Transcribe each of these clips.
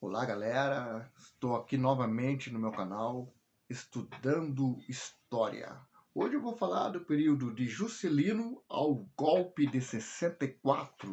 Olá galera, estou aqui novamente no meu canal Estudando História. Hoje eu vou falar do período de Juscelino ao golpe de 64.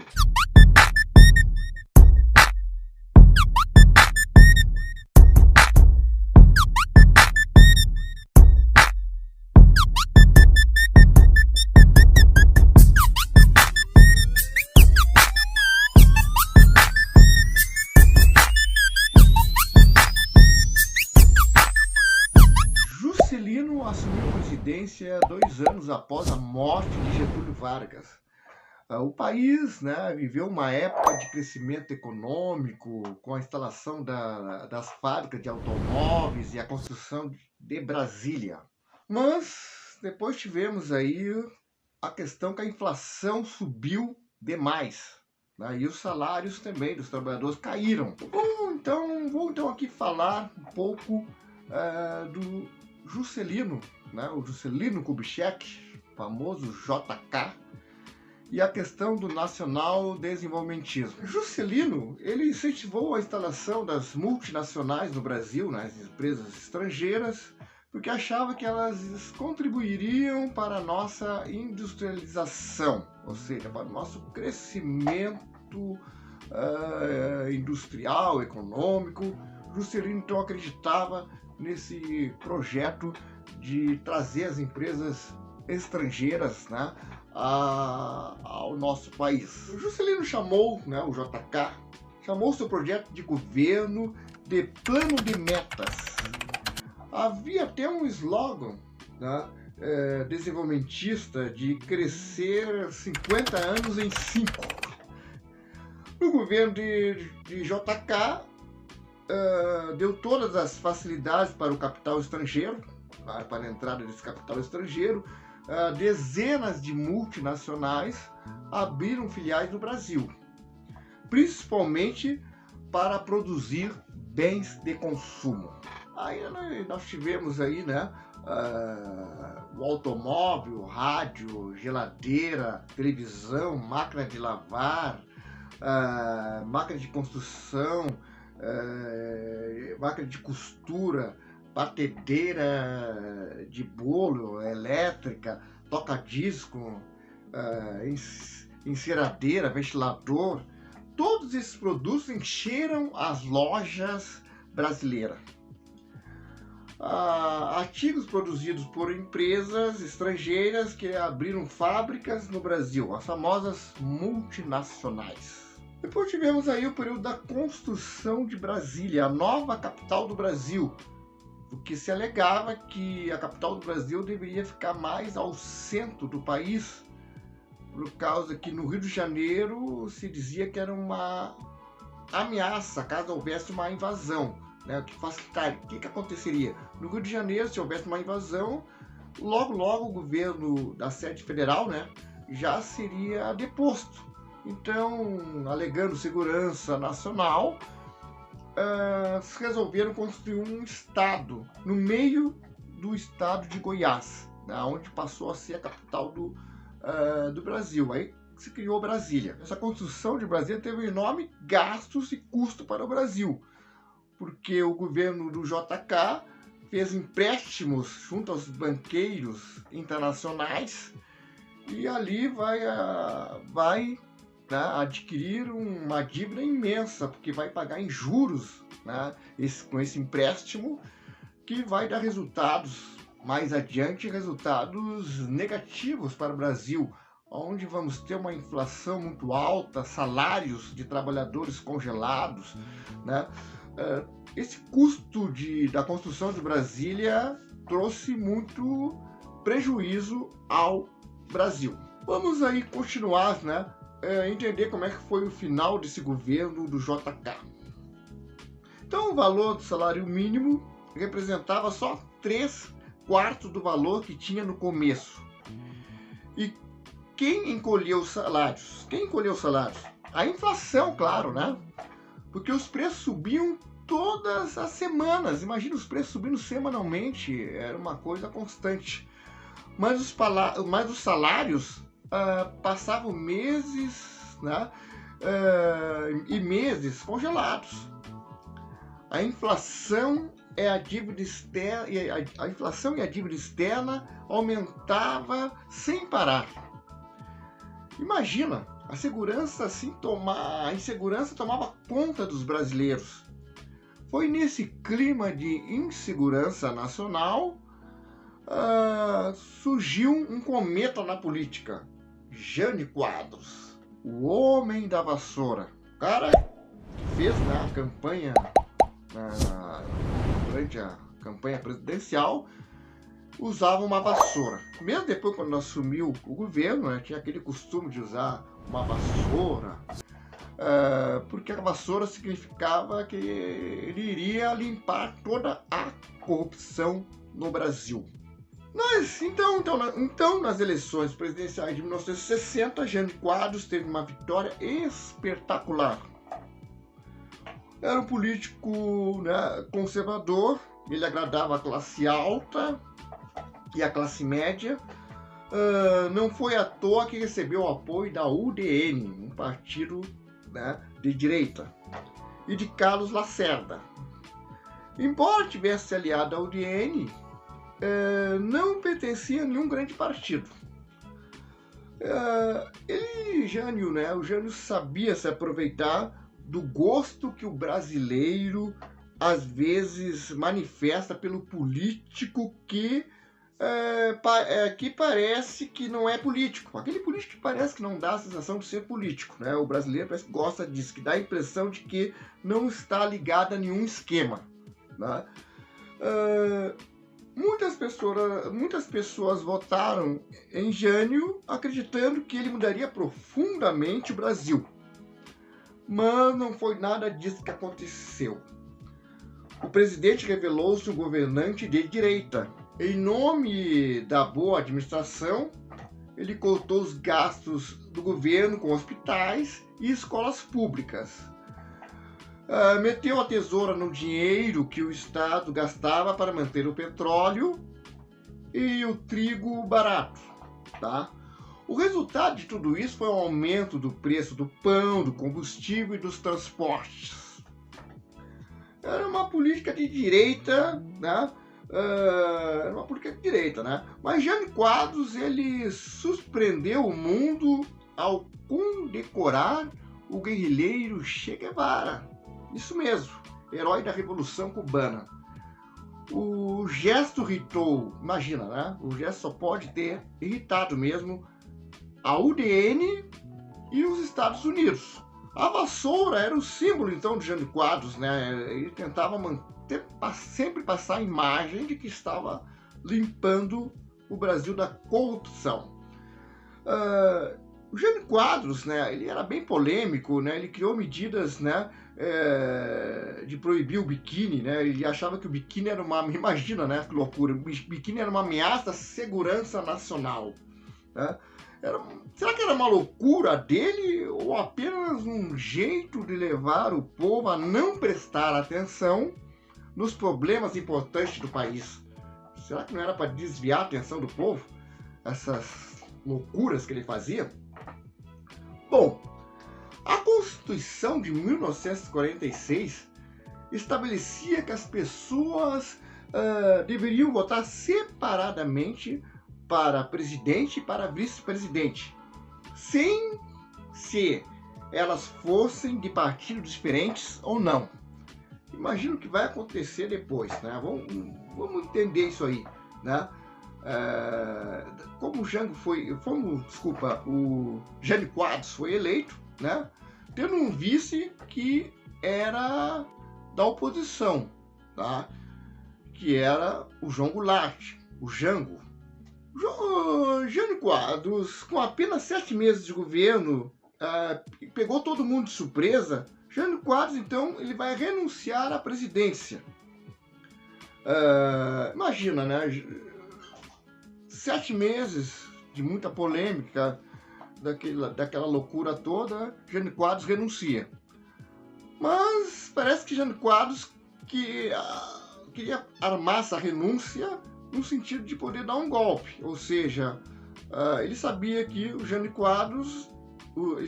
Juscelino assumiu a presidência 2 anos após a morte de Getúlio Vargas. O país, viveu uma época de crescimento econômico, com a instalação das fábricas de automóveis e a construção de Brasília. Mas depois tivemos aí a questão que a inflação subiu demais, e os salários também dos trabalhadores caíram. Vou então aqui falar um pouco do Juscelino, o Juscelino Kubitschek, famoso JK, e a questão do nacional desenvolvimentismo. Juscelino, ele incentivou a instalação das multinacionais no Brasil, nas empresas estrangeiras, porque achava que elas contribuiriam para a nossa industrialização, ou seja, para o nosso crescimento industrial, econômico. Juscelino então acreditava nesse projeto de trazer as empresas estrangeiras ao nosso país. O Juscelino chamou, o JK, chamou seu projeto de governo de Plano de Metas. Havia até um slogan desenvolvimentista de crescer 50 anos em 5. No governo de JK, deu todas as facilidades para o capital estrangeiro, para a entrada desse capital estrangeiro. Dezenas de multinacionais abriram filiais no Brasil, principalmente para produzir bens de consumo. Aí nós tivemos aí, o automóvel, rádio, geladeira, televisão, máquina de lavar, máquina de construção, máquina de costura, batedeira de bolo elétrica, toca-disco, enceradeira, ventilador. Todos esses produtos encheram as lojas brasileiras. Artigos produzidos por empresas estrangeiras que abriram fábricas no Brasil, as famosas multinacionais. Depois tivemos aí o período da construção de Brasília, a nova capital do Brasil, porque se alegava que a capital do Brasil deveria ficar mais ao centro do país, por causa que no Rio de Janeiro se dizia que era uma ameaça caso houvesse uma invasão. O que aconteceria? No Rio de Janeiro, se houvesse uma invasão, logo o governo da sede federal já seria deposto. Então, alegando segurança nacional, resolveram construir um estado no meio do estado de Goiás, onde passou a ser a capital do Brasil. Aí se criou Brasília. Essa construção de Brasília teve enormes gastos e custo para o Brasil, porque o governo do JK fez empréstimos junto aos banqueiros internacionais e ali vai adquirir uma dívida imensa, porque vai pagar em juros com esse empréstimo, que vai dar resultados mais adiante, resultados negativos para o Brasil, onde vamos ter uma inflação muito alta, salários de trabalhadores congelados. Esse custo da construção de Brasília trouxe muito prejuízo ao Brasil. Vamos aí continuar, entender como é que foi o final desse governo do JK. Então, o valor do salário mínimo representava só 3/4 do valor que tinha no começo. E quem encolheu os salários? A inflação, claro, porque os preços subiam todas as semanas. Imagina os preços subindo semanalmente, era uma coisa constante. Mas os salários passavam meses e meses congelados. a inflação e a dívida externa, a inflação e a dívida externa aumentava sem parar. Imagina, a insegurança tomava conta dos brasileiros. Foi nesse clima de insegurança nacional surgiu um cometa na política, Jânio Quadros, o homem da vassoura. O cara que fez a campanha, durante a campanha presidencial, usava uma vassoura. Mesmo depois, quando assumiu o governo, tinha aquele costume de usar uma vassoura, porque a vassoura significava que ele iria limpar toda a corrupção no Brasil. Então, nas eleições presidenciais de 1960, Jânio Quadros teve uma vitória espetacular. Era um político, conservador, ele agradava a classe alta e a classe média. Não foi à toa que recebeu o apoio da UDN, um partido de direita, e de Carlos Lacerda. Embora tivesse aliado à UDN, não pertencia a nenhum grande partido. O Jânio sabia se aproveitar do gosto que o brasileiro às vezes manifesta pelo político que parece que não é político. Aquele político que parece que não dá a sensação de ser político, O brasileiro parece que gosta disso, que dá a impressão de que não está ligado a nenhum esquema, Muitas pessoas votaram em Jânio acreditando que ele mudaria profundamente o Brasil. Mas não foi nada disso que aconteceu. O presidente revelou-se um governante de direita. Em nome da boa administração, ele cortou os gastos do governo com hospitais e escolas públicas. Meteu a tesoura no dinheiro que o Estado gastava para manter o petróleo e o trigo barato. O resultado de tudo isso foi um aumento do preço do pão, do combustível e dos transportes. Era uma política de direita, Mas Jânio Quadros, ele surpreendeu o mundo ao condecorar o guerrilheiro Che Guevara. Isso mesmo, herói da Revolução Cubana. O gesto irritou, imagina, O gesto só pode ter irritado mesmo a UDN e os Estados Unidos. A vassoura era o símbolo, então, de Jânio Quadros, Ele tentava sempre passar a imagem de que estava limpando o Brasil da corrupção. O Jânio Quadros, ele era bem polêmico, Ele criou medidas, de proibir o biquíni, Ele achava que o biquíni era imagina, que loucura, o biquíni era uma ameaça à segurança nacional, Será que era uma loucura dele ou apenas um jeito de levar o povo a não prestar atenção nos problemas importantes do país? Será que não era para desviar a atenção do povo? Essas loucuras que ele fazia? Bom, a Constituição de 1946 estabelecia que as pessoas deveriam votar separadamente para presidente e para vice-presidente, sem se elas fossem de partidos diferentes ou não. Imagina o que vai acontecer depois, Vamos entender isso aí, Como o Jânio Quadros foi eleito, tendo um vice que era da oposição, que era o João Goulart, o Jango. Jânio Quadros, com apenas 7 meses de governo, pegou todo mundo de surpresa. Jânio Quadros, então, ele vai renunciar à presidência. Imagina, 7 meses de muita polêmica, daquela loucura toda, Jânio Quadros renuncia. Mas parece que Jânio Quadros queria armar essa renúncia no sentido de poder dar um golpe, ou seja, ele sabia que o Jânio Quadros, o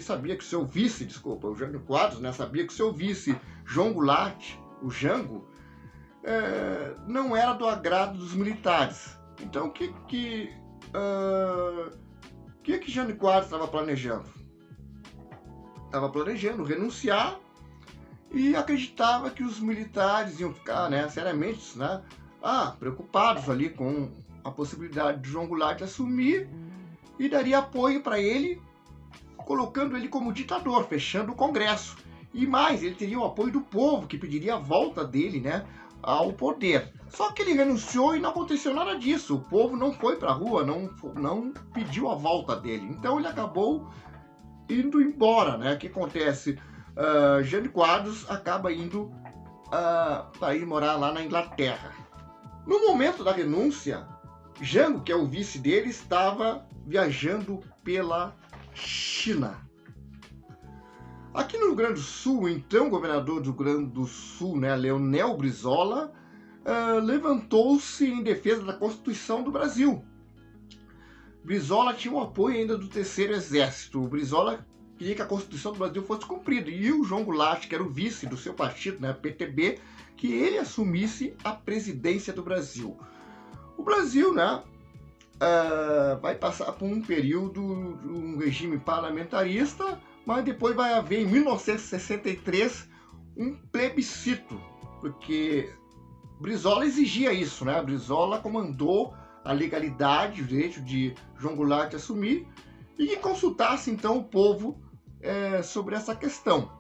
Jânio Quadros, sabia que o seu vice, João Goulart, o Jango, não era do agrado dos militares. Então, o que Jânio Quadros estava planejando? Estava planejando renunciar e acreditava que os militares iam ficar, seriamente, preocupados ali com a possibilidade de João Goulart assumir e daria apoio para ele, colocando ele como ditador, fechando o Congresso. E mais, ele teria o apoio do povo, que pediria a volta dele, ao poder. Só que ele renunciou e não aconteceu nada disso. O povo não foi para a rua, não pediu a volta dele. Então ele acabou indo embora, O que acontece? Jânio Quadros acaba indo para ir morar lá na Inglaterra. No momento da renúncia, Jango, que é o vice dele, estava viajando pela China. Aqui no Rio Grande do Sul, então, o governador do Rio Grande do Sul, Leonel Brizola, levantou-se em defesa da Constituição do Brasil. Brizola tinha o apoio ainda do Terceiro Exército. O Brizola queria que a Constituição do Brasil fosse cumprida. E o João Goulart, que era o vice do seu partido, PTB, que ele assumisse a presidência do Brasil. O Brasil, vai passar por um período, um regime parlamentarista, mas depois vai haver, em 1963, um plebiscito, porque Brizola exigia isso, Brizola comandou a legalidade, o direito de João Goulart assumir, e que consultasse, então, o povo sobre essa questão.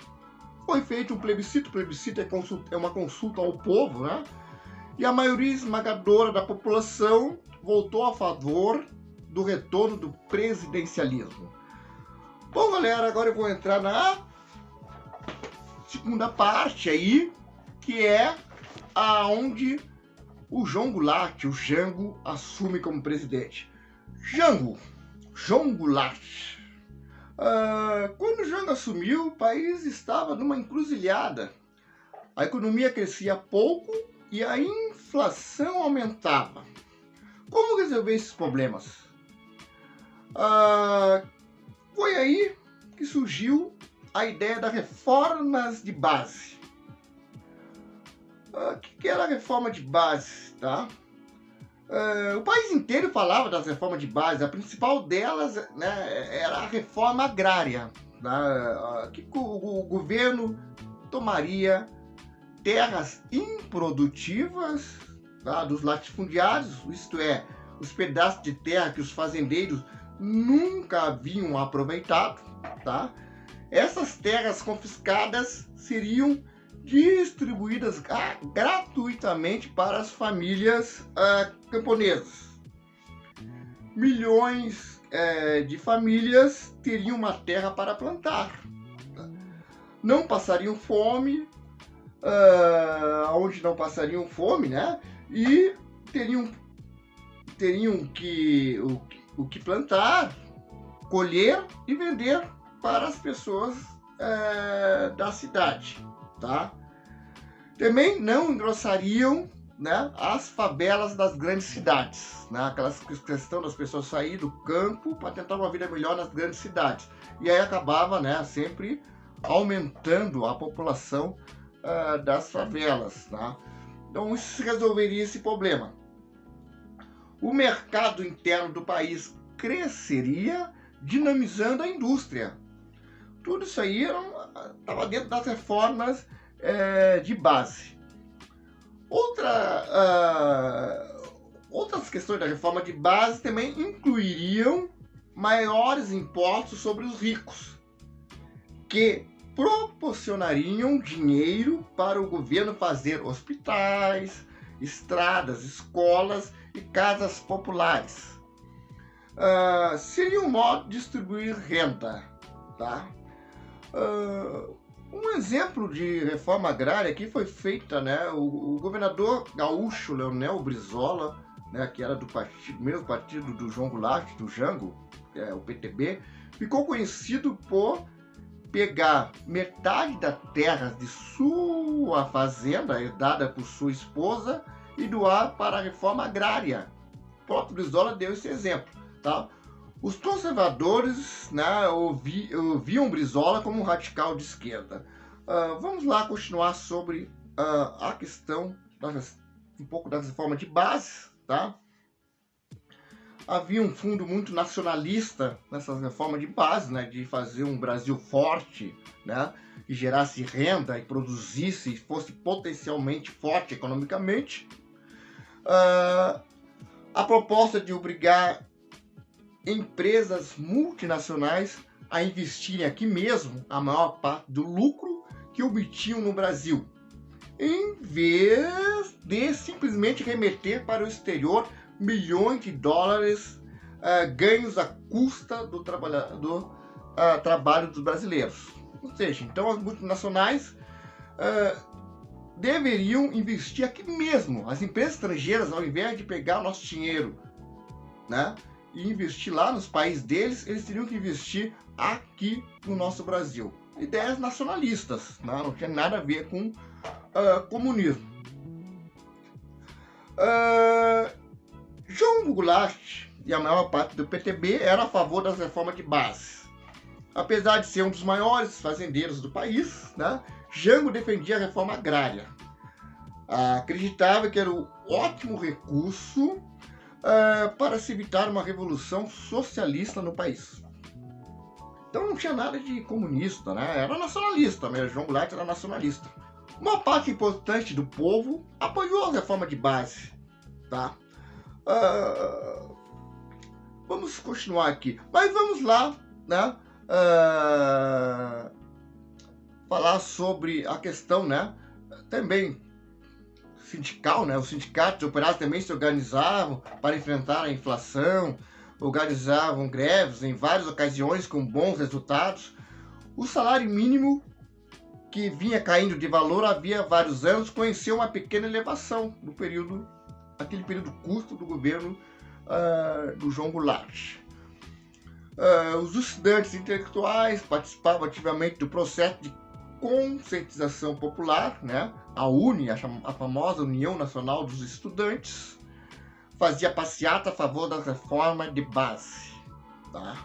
Foi feito um plebiscito, é uma consulta ao povo, e a maioria esmagadora da população votou a favor do retorno do presidencialismo. Bom, galera, agora eu vou entrar na segunda parte aí, que é aonde o João Goulart, o Jango, assume como presidente. João Goulart. Quando o Jango assumiu, o país estava numa encruzilhada. A economia crescia pouco e a inflação aumentava. Como resolver esses problemas? Foi aí que surgiu a ideia das reformas de base. O que era a reforma de base? O país inteiro falava das reformas de base. A principal delas era a reforma agrária, que o governo tomaria terras improdutivas dos latifundiários, isto é, os pedaços de terra que os fazendeiros nunca haviam aproveitado. Essas terras confiscadas seriam distribuídas gratuitamente para as famílias camponesas. Milhões de famílias teriam uma terra para plantar. Não passariam fome, onde não passariam fome, e teriam o que plantar, colher e vender para as pessoas da cidade. Também não engrossariam as favelas das grandes cidades, aquela questão das pessoas saírem do campo para tentar uma vida melhor nas grandes cidades. E aí acabava sempre aumentando a população das favelas. Então isso resolveria esse problema. O mercado interno do país cresceria, dinamizando a indústria. Tudo isso aí estava dentro das reformas de base. Outras questões da reforma de base também incluiriam maiores impostos sobre os ricos, que proporcionariam dinheiro para o governo fazer hospitais, estradas, escolas e casas populares. Seria um modo de distribuir renda. Um exemplo de reforma agrária aqui foi feita, o governador gaúcho Leonel Brizola, que era do mesmo partido do João Goulart, do Jango, o PTB, ficou conhecido por pegar metade da terra de sua fazenda, herdada por sua esposa, e doar para a reforma agrária. O próprio Brizola deu esse exemplo. Os conservadores ouviam Brizola como um radical de esquerda. Vamos lá continuar sobre a questão um pouco da reforma de base, tá? Havia um fundo muito nacionalista nessas reformas de base, né, de fazer um Brasil forte, né, que gerasse renda e produzisse e fosse potencialmente forte economicamente. A proposta de obrigar empresas multinacionais a investirem aqui mesmo a maior parte do lucro que obtinham no Brasil, em vez de simplesmente remeter para o exterior milhões de dólares ganhos à custa do trabalho dos brasileiros. Ou seja, então as multinacionais deveriam investir aqui mesmo. As empresas estrangeiras, ao invés de pegar o nosso dinheiro, né, e investir lá nos países deles, eles teriam que investir aqui no nosso Brasil. Ideias nacionalistas, né? Não tinha nada a ver com comunismo. João Goulart e a maior parte do PTB era a favor das reformas de base. Apesar de ser um dos maiores fazendeiros do país, né, Jango defendia a reforma agrária. Acreditava que era um ótimo recurso para se evitar uma revolução socialista no país. Então não tinha nada de comunista, né? Era nacionalista mesmo. João Goulart era nacionalista. Uma parte importante do povo apoiou a reforma de base, tá? Vamos continuar aqui, mas vamos lá, né? Falar sobre a questão, né? Também sindical, né? Os sindicatos de operários também se organizavam para enfrentar a inflação, organizavam greves em várias ocasiões com bons resultados. O salário mínimo, que vinha caindo de valor havia vários anos, conheceu uma pequena elevação no aquele período curto do governo do João Goulart. Os estudantes intelectuais participavam ativamente do processo de conscientização popular, né? A UNE, a famosa União Nacional dos Estudantes, fazia passeata a favor da reforma de base, tá?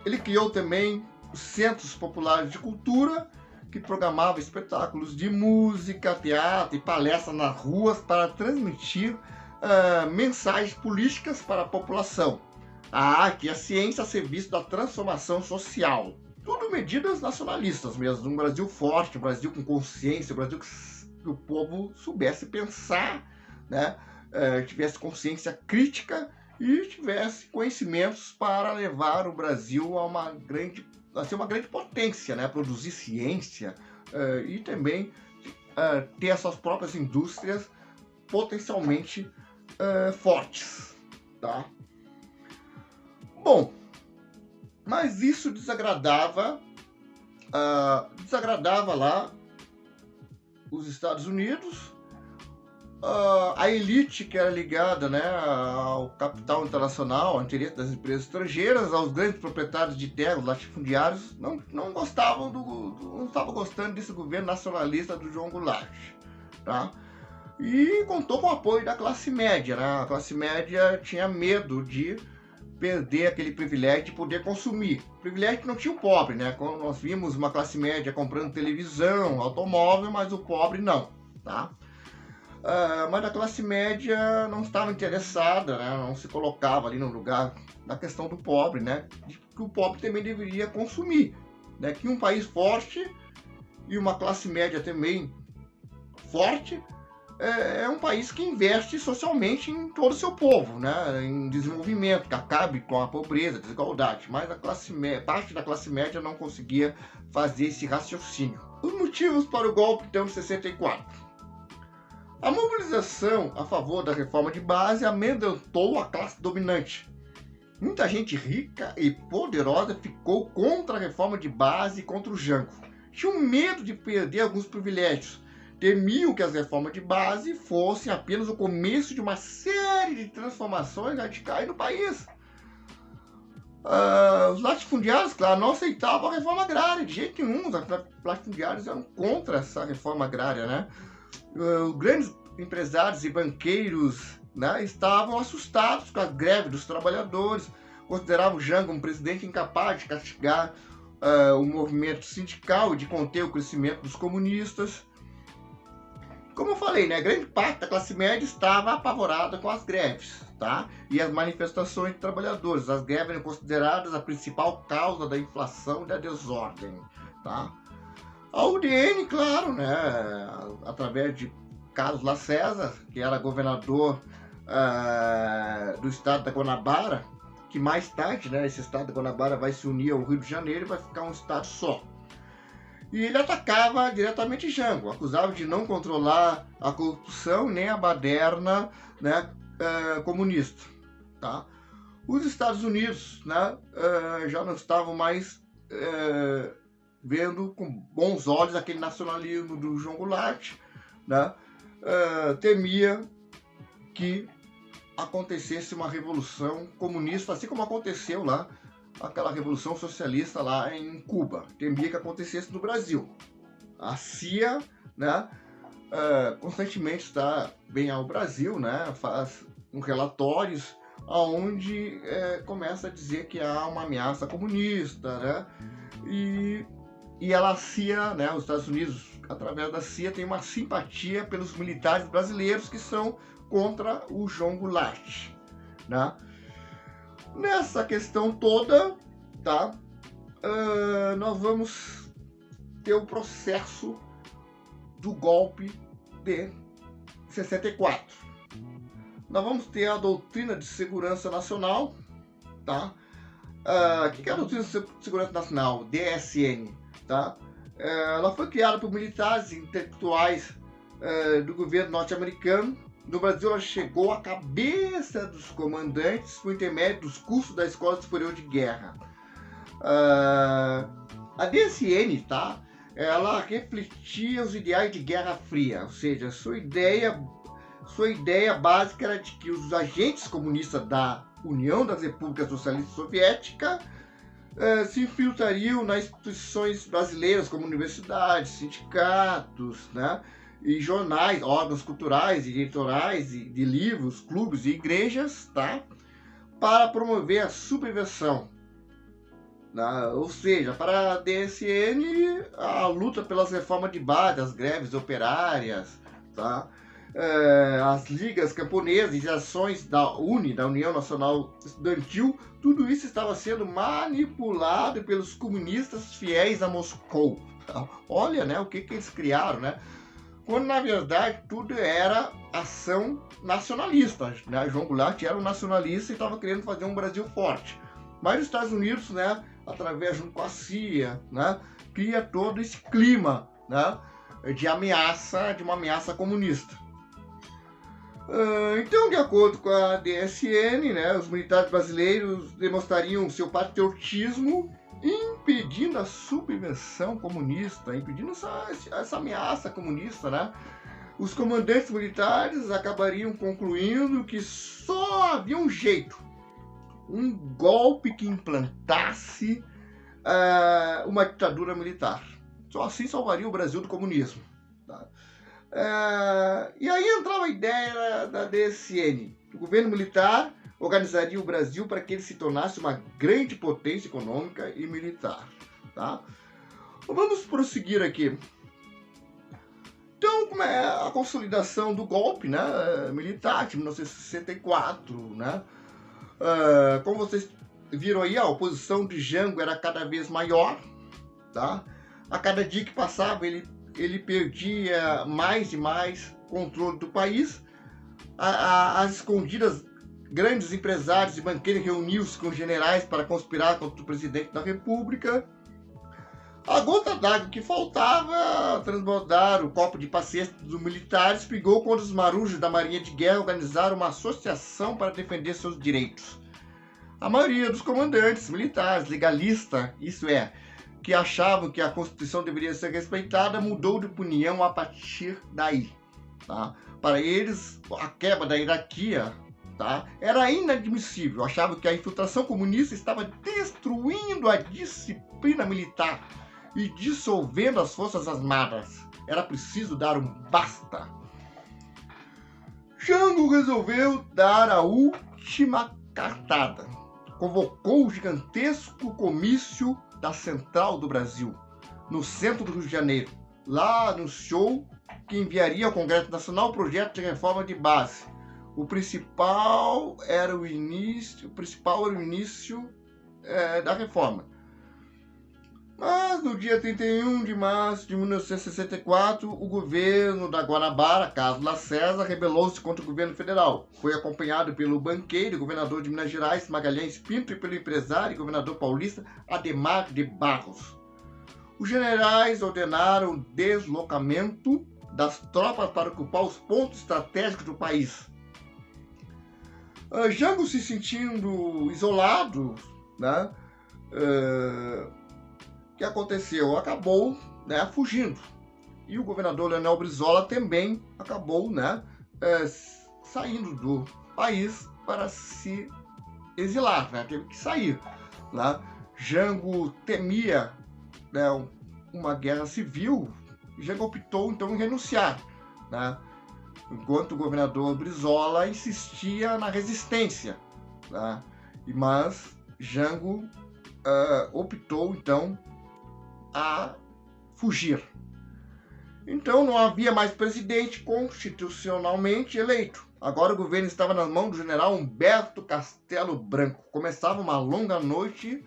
Ele criou também os Centros Populares de Cultura, que programavam espetáculos de música, teatro e palestras nas ruas para transmitir mensagens políticas para a população. A arte e a ciência a serviço da transformação social. Tudo medidas nacionalistas mesmo, um Brasil forte, um Brasil com consciência, um Brasil que o povo soubesse pensar, né? Tivesse consciência crítica e tivesse conhecimentos para levar o Brasil a ser uma grande potência, né? Produzir ciência e também ter as suas próprias indústrias potencialmente fortes, tá? Bom, mas isso desagradava lá os Estados Unidos, a elite que era ligada, né, ao capital internacional, ao interesse das empresas estrangeiras, aos grandes proprietários de terras, latifundiários, não gostavam não estavam gostando desse governo nacionalista do João Goulart, tá? E contou com o apoio da classe média, né? A classe média tinha medo de perder aquele privilégio de poder consumir. Privilégio que não tinha o pobre, né? Quando nós vimos uma classe média comprando televisão, automóvel, mas o pobre não, tá? Mas a classe média não estava interessada, né? Não se colocava ali no lugar da questão do pobre, né? Que o pobre também deveria consumir, né? Que um país forte e uma classe média também forte é um país que investe socialmente em todo o seu povo, né? Em desenvolvimento, que acabe com a pobreza, a desigualdade. Mas parte da classe média não conseguia fazer esse raciocínio. Os motivos para o golpe estão em 64. A mobilização a favor da reforma de base amedrontou a classe dominante. Muita gente rica e poderosa ficou contra a reforma de base e contra o Jango. Tinham medo de perder alguns privilégios. Temiam que as reformas de base fossem apenas o começo de uma série de transformações radicais no país. Os latifundiários, claro, não aceitavam a reforma agrária, de jeito nenhum. Os latifundiários eram contra essa reforma agrária, né? Os grandes empresários e banqueiros, né, estavam assustados com a greve dos trabalhadores, consideravam o Jango um presidente incapaz de castigar o movimento sindical, de conter o crescimento dos comunistas. Como eu falei, né, grande parte da classe média estava apavorada com as greves, tá? E as manifestações de trabalhadores. As greves eram consideradas a principal causa da inflação e da desordem, tá? A UDN, claro, né, através de Carlos Lacerda, que era governador do estado da Guanabara, que mais tarde, né, esse estado da Guanabara vai se unir ao Rio de Janeiro e vai ficar um estado só. E ele atacava diretamente Jango, acusava de não controlar a corrupção nem a baderna, né, comunista. Tá? Os Estados Unidos, né, já não estavam mais vendo com bons olhos aquele nacionalismo do João Goulart, né, temia que acontecesse uma revolução comunista, assim como aconteceu lá, aquela revolução socialista lá em Cuba. Temia que acontecesse no Brasil. A CIA, né, constantemente está bem ao Brasil, né, faz relatórios onde começa a dizer que há uma ameaça comunista, né, e a CIA, né, os Estados Unidos, através da CIA, tem uma simpatia pelos militares brasileiros que são contra o João Goulart, né? Nessa questão toda, tá? Nós vamos ter o processo do golpe de 64. Nós vamos ter a doutrina de segurança nacional, tá? O que é a doutrina de segurança nacional? DSN, tá? Ela foi criada por militares e intelectuais do governo norte-americano. No Brasil, ela chegou à cabeça dos comandantes por intermédio dos cursos da Escola Superior de Guerra. A DSN, tá? Ela refletia os ideais de Guerra Fria, ou seja, sua ideia básica era de que os agentes comunistas da União das Repúblicas Socialistas Soviéticas se infiltrariam nas instituições brasileiras, como universidades, sindicatos, né? E jornais, órgãos culturais e editorais, de livros, clubes e igrejas, tá? Para promover a subversão. Ou seja, para a DSN, a luta pelas reformas de base, as greves operárias, tá? As ligas camponesas e ações da União Nacional Estudantil, tudo isso estava sendo manipulado pelos comunistas fiéis a Moscou. Olha, né, o que eles criaram, né? Quando na verdade tudo era ação nacionalista, né? João Goulart era um nacionalista e estava querendo fazer um Brasil forte. Mas os Estados Unidos, né, através junto com a CIA, né, cria todo esse clima, né, de uma ameaça comunista. Então, de acordo com a DSN, né, os militares brasileiros demonstrariam seu patriotismo, impedindo a subversão comunista, impedindo essa ameaça comunista, né? Os comandantes militares acabariam concluindo que só havia um jeito, um golpe que implantasse uma ditadura militar. Só assim salvaria o Brasil do comunismo. Tá? E aí entrava a ideia da DSN. O governo militar organizaria o Brasil para que ele se tornasse uma grande potência econômica e militar. Tá? Vamos prosseguir aqui. Então, como é a consolidação do golpe, né, militar de 1964, né? Como vocês viram aí, a oposição de Jango era cada vez maior, tá? A cada dia que passava, ele perdia mais e mais controle do país. As escondidas, grandes empresários e banqueiros reuniam-se com generais para conspirar contra o presidente da República. A gota d'água que faltava transbordar o copo de paciência dos militares pegou quando os marujos da Marinha de Guerra organizaram uma associação para defender seus direitos. A maioria dos comandantes militares legalistas, isso é, que achavam que a Constituição deveria ser respeitada, mudou de opinião a partir daí. Tá? Para eles, a quebra da hierarquia, tá, era inadmissível. Achavam que a infiltração comunista estava destruindo a disciplina militar e dissolvendo as forças armadas. Era preciso dar um basta. Jango resolveu dar a última cartada. Convocou o gigantesco comício da Central do Brasil, no centro do Rio de Janeiro. Lá anunciou que enviaria ao Congresso Nacional o projeto de reforma de base. O principal era o início da reforma. Mas no dia 31 de março de 1964, o governo da Guanabara, Carlos Lacerda, rebelou-se contra o governo federal. Foi acompanhado pelo banqueiro e governador de Minas Gerais, Magalhães Pinto, e pelo empresário e governador paulista, Adhemar de Barros. Os generais ordenaram o deslocamento das tropas para ocupar os pontos estratégicos do país. Jango, se sentindo isolado, né? O que aconteceu? Acabou, né, fugindo. E o governador Leonel Brizola também acabou, né, saindo do país para se exilar, né, teve que sair. Né? Jango temia, né, uma guerra civil, e Jango optou então em renunciar, né, enquanto o governador Brizola insistia na resistência. Né? Mas Jango optou então a fugir. Então não havia mais presidente constitucionalmente eleito. Agora o governo estava nas mãos do general Humberto Castelo Branco. Começava uma longa noite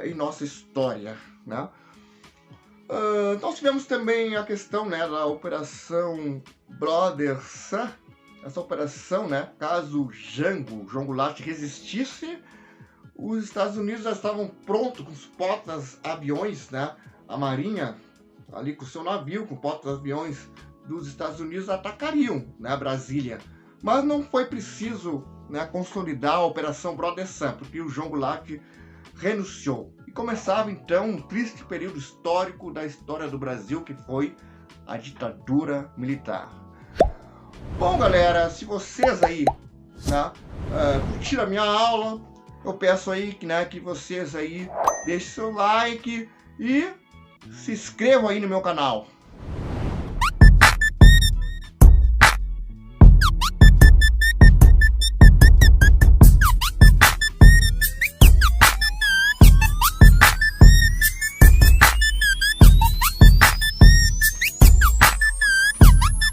em nossa história. Né? Nós tivemos também a questão, né, da Operação Brother Sun. Essa operação, né, caso João Goulart resistisse, os Estados Unidos já estavam prontos com os porta-aviões, né? A Marinha, ali com o seu navio, com porta-aviões dos Estados Unidos, atacariam, né, Brasília. Mas não foi preciso, né, consolidar a Operação Brother Sun, porque o João Goulart renunciou. E começava então um triste período histórico da história do Brasil, que foi a ditadura militar. Bom, galera, se vocês aí, né, curtiram a minha aula, eu peço aí que, né, que vocês aí deixem seu like e se inscrevam aí no meu canal.